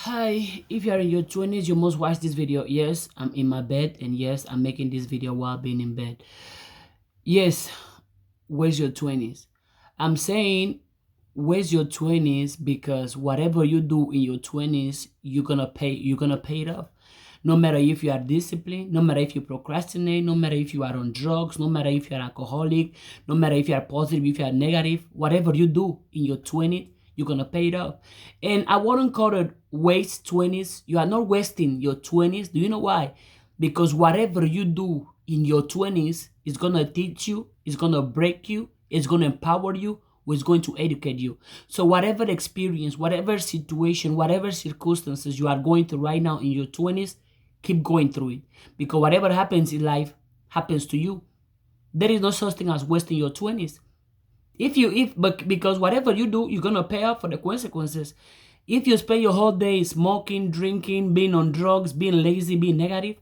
Hi, if you are in your 20s, you must watch this video. Yes, I'm in my bed, and yes, I'm making this video while being in bed. Yes, where's your 20s? I'm saying where's your 20s because whatever you do in your 20s, you're gonna pay it off. No matter if you are disciplined, no matter if you procrastinate, no matter if you are on drugs, no matter if you're alcoholic, no matter if you are positive, if you are negative, whatever you do in your 20s, you're gonna pay it off. And I wouldn't call it waste 20s. You are not wasting your 20s. Do you know why? Because whatever you do in your 20s is going to teach you, it's going to break you, it's going to empower you, or it's going to educate you. So whatever experience, whatever situation, whatever circumstances you are going through right now in your 20s, keep going through it. Because whatever happens in life happens to you. There is no such thing as wasting your 20s. But because whatever you do, you're gonna pay off for the consequences. If you spend your whole day smoking, drinking, being on drugs, being lazy, being negative,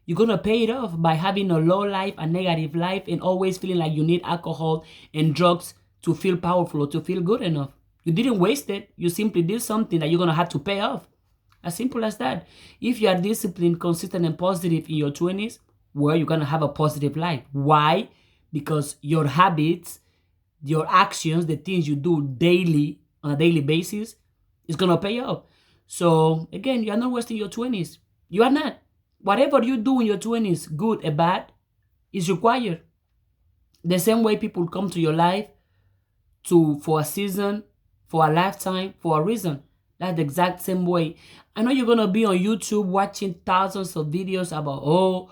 you're gonna pay it off by having a low life, a negative life, and always feeling like you need alcohol and drugs to feel powerful or to feel good enough. You didn't waste it. You simply did something that you're gonna have to pay off. As simple as that. If you are disciplined, consistent, and positive in your 20s, well, you're gonna have a positive life. Why? Because your habits, your actions, the things you do daily on a daily basis is gonna pay off. So again, you are not wasting your 20s. You are not. Whatever you do in your 20s, good or bad, is required. The same way people come to your life for a season, for a lifetime, for a reason. That's the exact same way. I know you're gonna be on YouTube watching thousands of videos about, oh,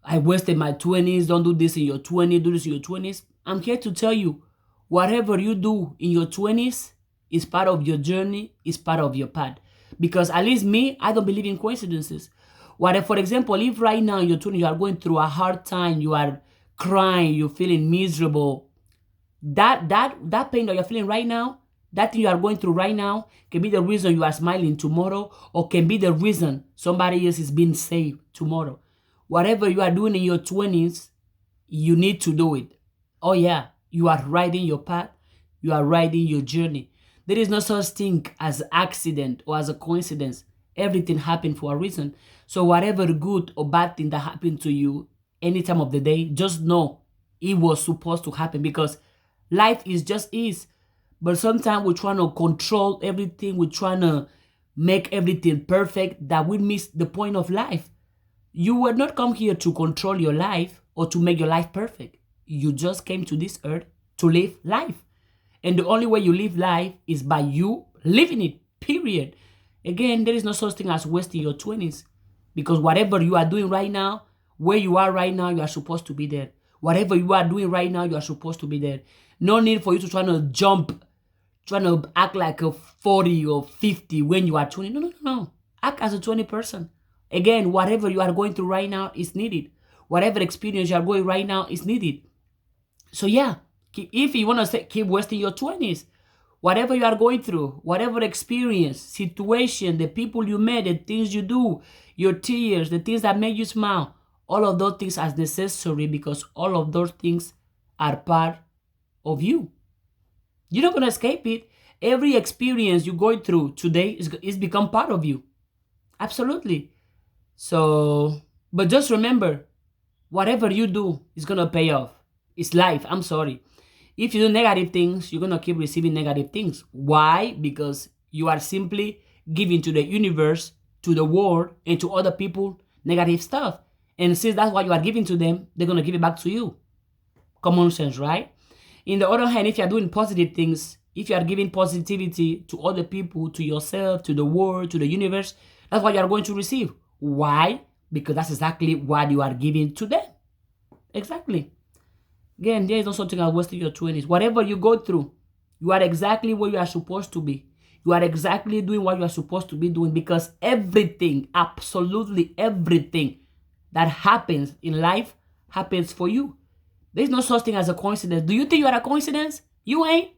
I wasted my 20s, don't do this in your 20s, do this in your 20s. I'm here to tell you, whatever you do in your 20s is part of your journey, is part of your path. Because at least me, I don't believe in coincidences. For example, if right now in your 20s you are going through a hard time, you are crying, you're feeling miserable, that pain that you're feeling right now, that thing you are going through right now can be the reason you are smiling tomorrow, or can be the reason somebody else is being saved tomorrow. Whatever you are doing in your 20s, you need to do it. Oh yeah, you are riding your path, you are riding your journey. There is no such thing as accident or as a coincidence. Everything happened for a reason. So whatever good or bad thing that happened to you any time of the day, just know it was supposed to happen, because life is just is. But sometimes we're trying to control everything, we're trying to make everything perfect, that we miss the point of life. You were not come here to control your life or to make your life perfect. You just came to this earth to live life. And the only way you live life is by you living it, period. Again, there is no such thing as wasting your 20s. Because whatever you are doing right now, where you are right now, you are supposed to be there. Whatever you are doing right now, you are supposed to be there. No need for you to try to jump, trying to act like a 40 or 50 when you are 20. No, no, no, no. Act as a 20 person. Again, whatever you are going through right now is needed. Whatever experience you are going right now is needed. So yeah, if you want to say keep wasting your 20s, whatever you are going through, whatever experience, situation, the people you met, the things you do, your tears, the things that make you smile, all of those things are necessary, because all of those things are part of you. You're not going to escape it. Every experience you're going through today is become part of you. Absolutely. So, but just remember, whatever you do is going to pay off. It's life. I'm sorry. If you do negative things, you're going to keep receiving negative things. Why? Because you are simply giving to the universe, to the world, and to other people negative stuff. And since that's what you are giving to them, they're going to give it back to you. Common sense, right? In the other hand, if you are doing positive things, if you are giving positivity to other people, to yourself, to the world, to the universe, that's what you are going to receive. Why? Because that's exactly what you are giving to them. Exactly. Again, there is no such thing as wasting your 20s. Whatever you go through, you are exactly where you are supposed to be. You are exactly doing what you are supposed to be doing, because everything, absolutely everything that happens in life happens for you. There is no such thing as a coincidence. Do you think you are a coincidence? You ain't.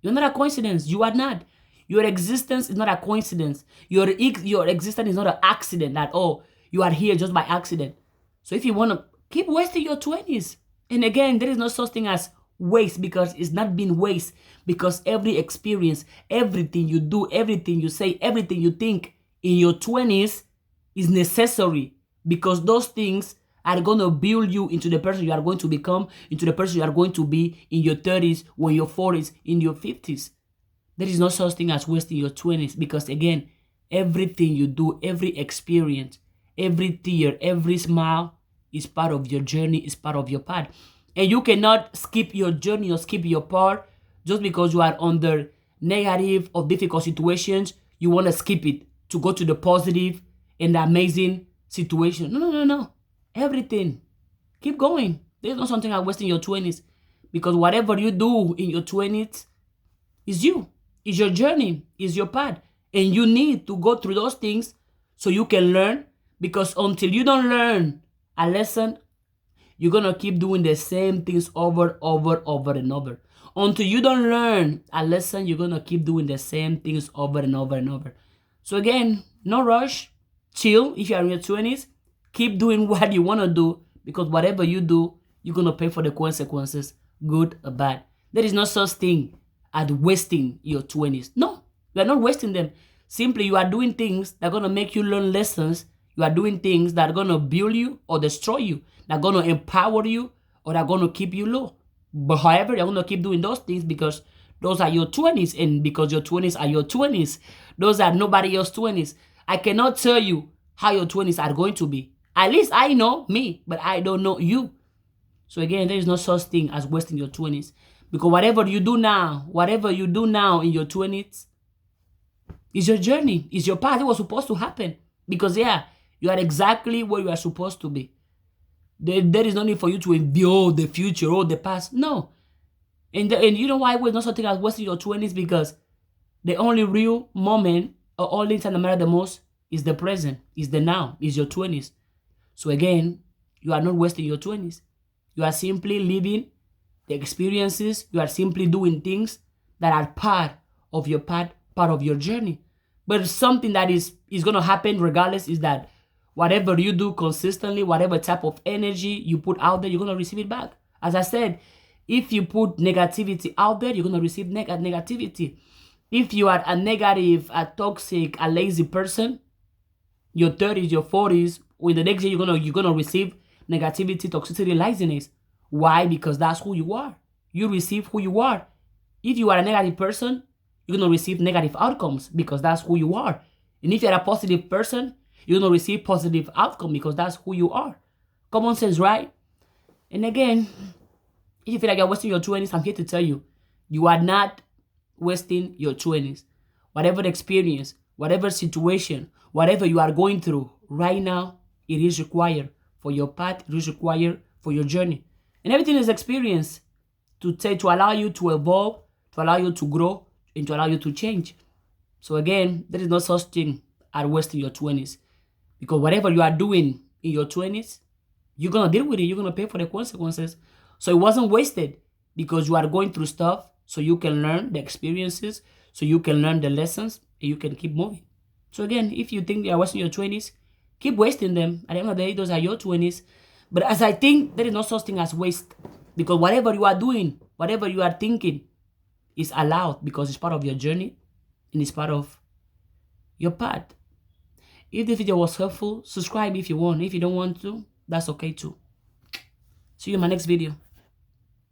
You're not a coincidence. You are not. Your existence is not a coincidence. Your existence is not an accident that, oh, you are here just by accident. So if you want to keep wasting your 20s, and again, there is no such thing as waste, because it's not being waste, because every experience, everything you do, everything you say, everything you think in your 20s is necessary, because those things are going to build you into the person you are going to become, into the person you are going to be in your 30s, or in your 40s, in your 50s. There is no such thing as wasting your 20s, because again, everything you do, every experience, every tear, every smile is part of your journey, is part of your path. And you cannot skip your journey or skip your part just because you are under negative or difficult situations. You want to skip it to go to the positive and the amazing situation. No, no, no, no. Everything. Keep going. There's not something like wasting your 20s, because whatever you do in your 20s is you. Is your journey, is your path. And you need to go through those things so you can learn, because until you don't learn a lesson, you're going to keep doing the same things over and over. Until you don't learn a lesson, you're going to keep doing the same things over and over and over. So again, no rush. Chill if you are in your 20s. Keep doing what you want to do, because whatever you do, you're going to pay for the consequences, good or bad. There is no such thing as wasting your 20s. No, you are not wasting them. Simply, you are doing things that are going to make you learn lessons. You are doing things that are going to build you or destroy you, that are going to empower you or that are going to keep you low. But however, you're going to keep doing those things because those are your 20s, and because your 20s are your 20s. Those are nobody else's 20s. I cannot tell you how your 20s are going to be. At least I know me, but I don't know you. So again, there is no such thing as wasting your 20s. Because whatever you do now in your 20s is your journey, is your path. It was supposed to happen. Because yeah, you are exactly where you are supposed to be. There is no need for you to envy the future or the past. No. And you know why there's not something as wasting your 20s? Because the only real moment or only time that matters the most is the present, is the now, is your 20s. So again, you are not wasting your 20s. You are simply living the experiences. You are simply doing things that are part of your path, part of your journey. But something that is going to happen regardless is that whatever you do consistently, whatever type of energy you put out there, you're going to receive it back. As I said, if you put negativity out there, you're going to receive negativity. If you are a negative, a toxic, a lazy person, your 30s, your 40s, with the next year, you're gonna receive negativity, toxicity, laziness. Why? Because that's who you are. You receive who you are. If you are a negative person, you're gonna receive negative outcomes because that's who you are. And if you're a positive person, you're gonna receive positive outcome because that's who you are. Common sense, right? And again, if you feel like you're wasting your 20s, I'm here to tell you, you are not wasting your 20s. Whatever experience, whatever situation, whatever you are going through right now, it is required for your path, it is required for your journey. And everything is experience to allow you to evolve, to allow you to grow, and to allow you to change. So again, there is no such thing as wasting your 20s. Because whatever you are doing in your 20s, you're going to deal with it. You're going to pay for the consequences. So it wasn't wasted because you are going through stuff so you can learn the experiences, so you can learn the lessons, and you can keep moving. So again, if you think you are wasting your 20s, keep wasting them. At the end of the day, those are your 20s. But as I think, there is no such thing as waste. Because whatever you are doing, whatever you are thinking is allowed because it's part of your journey and it's part of your path. If the video was helpful, subscribe if you want. If you don't want to, that's okay too. See you in my next video.